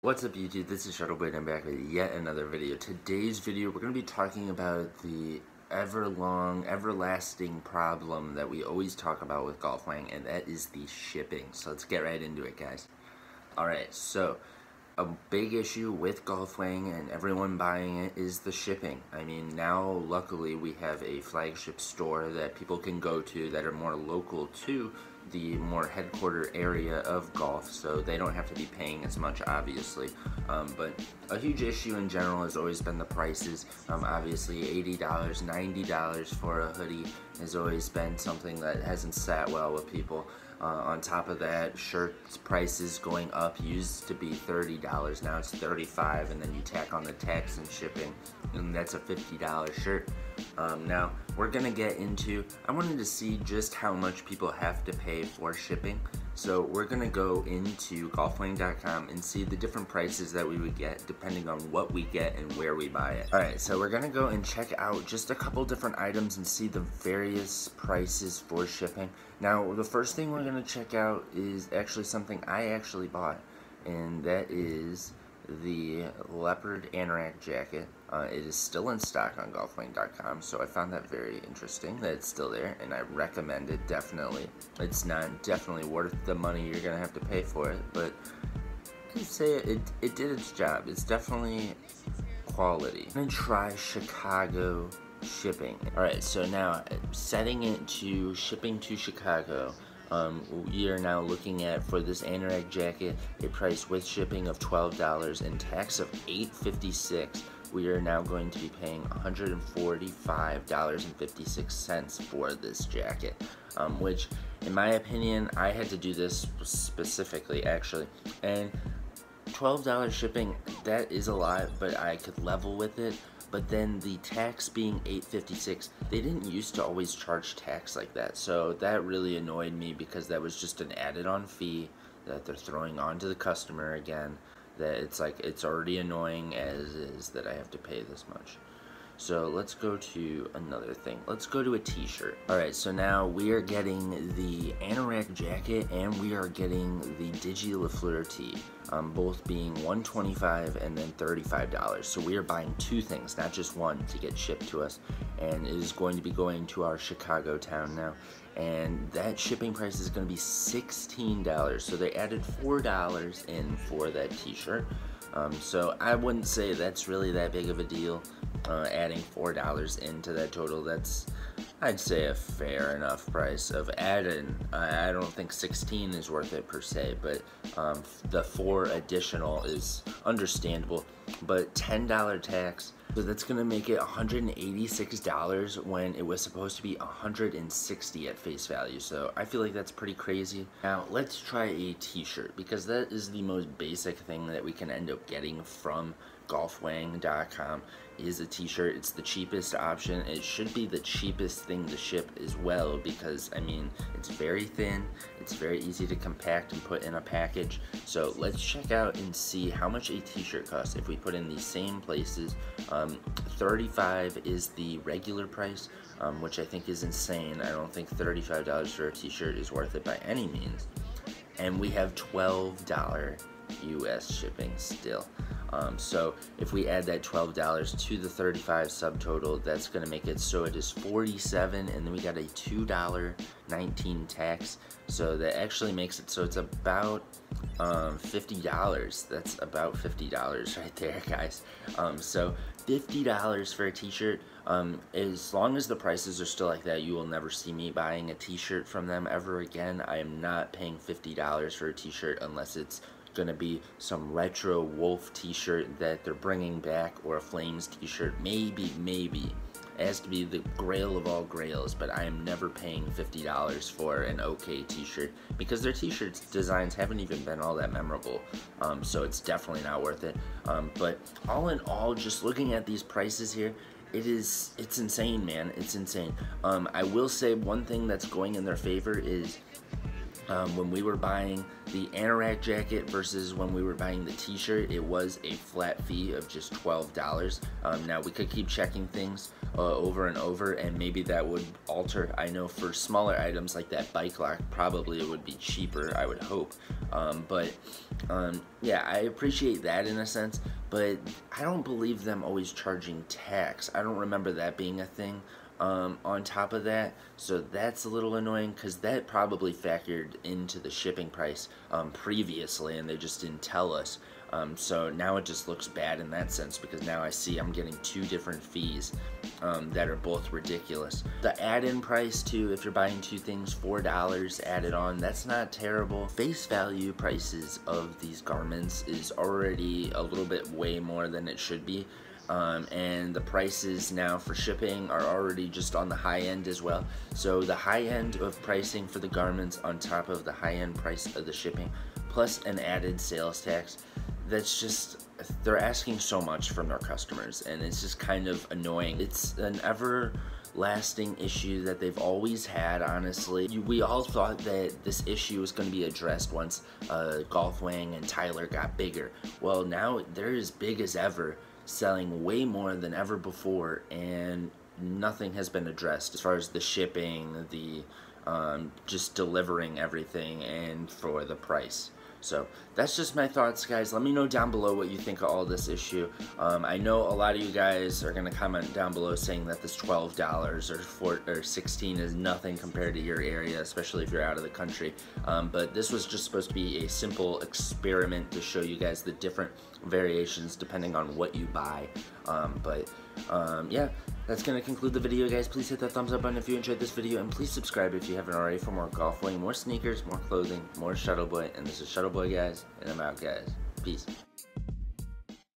What's up YouTube, this is Shuttleboy and I'm back with yet another video. Today's video we're going to be talking about the everlasting problem that we always talk about with Golf Wang, and that is the shipping. So let's get right into it, guys. Alright, so a big issue with Golf Wang and everyone buying it is the shipping. I mean, now luckily we have a flagship store that people can go to that are more local to the more headquarter area of golf, so they don't have to be paying as much, obviously. But a huge issue in general has always been the prices. Obviously $80, $90 for a hoodie has always been something that hasn't sat well with people. On top of that, shirts prices going up. Used to be $30, now it's $35, and then you tack on the tax and shipping, and that's a $50 shirt. Now we're gonna get into, I wanted to see just how much people have to pay for shipping. So we're gonna go into golfwang.com and see the different prices that we would get depending on what we get and where we buy it. Alright, so we're gonna go and check out just a couple different items and see the various prices for shipping. Now the first thing we're gonna check out is actually something I actually bought, and that is the leopard anorak jacket. It is still in stock on golfwang.com, so I found that very interesting that it's still there, and I recommend it definitely. It's not definitely worth the money you're gonna have to pay for it, but I'd say it did its job. It's definitely quality. I'm gonna try Chicago shipping. Alright, so now setting it to shipping to Chicago. We are now looking at, for this anorak jacket, a price with shipping of $12 and tax of $8.56. We are now going to be paying $145.56 for this jacket, which, in my opinion, I had to do this specifically, actually, and $12 shipping, that is a lot, but I could level with it. But then the tax being $8.56, they didn't used to always charge tax like that, so that really annoyed me because that was just an added-on fee that they're throwing onto the customer again. That it's like, it's already annoying as is that I have to pay this much. So let's go to another thing. Let's go to a t-shirt. Alright, so now we are getting the anorak jacket and we are getting the Digi LaFleur tee, both being $125 and then $35. So we are buying two things, not just one, to get shipped to us, and it is going to be going to our Chicago town now. And that shipping price is going to be $16. So they added $4 in for that t-shirt. So I wouldn't say that's really that big of a deal. Adding $4 into that total, that's, I'd say, a fair enough price of adding. I don't think 16 is worth it per se, but the 4 additional is understandable. But $10 tax, so that's gonna make it $186 when it was supposed to be $160 at face value. So I feel like that's pretty crazy. Now let's try a t-shirt, because that is the most basic thing that we can end up getting from golfwang.com is a t-shirt. It's the cheapest option. It should be the cheapest thing to ship as well, because I mean, it's very thin, it's very easy to compact and put in a package. So let's check out and see how much a t-shirt costs if we put in these same places. $35 is the regular price, which I think is insane. I don't think $35 for a t-shirt is worth it by any means. And we have $12 US shipping still. So if we add that $12 to the $35 subtotal, that's going to make it so it is $47, and then we got a $2.19 tax, so that actually makes it so it's about $50. That's about $50 right there, guys. So $50 for a t-shirt. As long as the prices are still like that, you will never see me buying a t-shirt from them ever again. I am not paying $50 for a t-shirt unless it's gonna be some retro Wolf t-shirt that they're bringing back, or a Flames t-shirt, maybe. It has to be the grail of all grails, but I am never paying $50 for an okay t-shirt, because their t-shirts designs haven't even been all that memorable, so it's definitely not worth it. But all in all, just looking at these prices here, it's insane, man. It's insane. I will say one thing that's going in their favor is When we were buying the anorak jacket versus when we were buying the t-shirt, it was a flat fee of just $12. Now we could keep checking things over and over, and maybe that would alter. I know for smaller items like that bike lock, probably it would be cheaper, I would hope. Yeah, I appreciate that in a sense, but I don't believe them always charging tax. I don't remember that being a thing. On top of that, so that's a little annoying because that probably factored into the shipping price previously, and they just didn't tell us. So now it just looks bad in that sense, because now I see I'm getting two different fees that are both ridiculous. The add-in price too, if you're buying two things, $4 added on, that's not terrible. Face value prices of these garments is already a little bit way more than it should be. And the prices now for shipping are already just on the high end as well. So the high end of pricing for the garments on top of the high end price of the shipping, plus an added sales tax, that's just, they're asking so much from their customers, and it's just kind of annoying. It's an everlasting issue that they've always had, honestly. We all thought that this issue was going to be addressed once Golf Wang and Tyler got bigger. Well, now they're as big as ever, selling way more than ever before, and nothing has been addressed as far as the shipping, the just delivering everything, and for the price. So that's just my thoughts, guys. Let me know down below what you think of all this issue. I know a lot of you guys are gonna comment down below saying that this $12 or $16 is nothing compared to your area, especially if you're out of the country. But this was just supposed to be a simple experiment to show you guys the different variations depending on what you buy. Yeah, that's gonna conclude the video, guys. Please hit that thumbs up button if you enjoyed this video, and please subscribe if you haven't already for more Golf Wang, more sneakers, more clothing, more Shuttleboy. And this is Shuttleboy, guys, and I'm out, guys. Peace.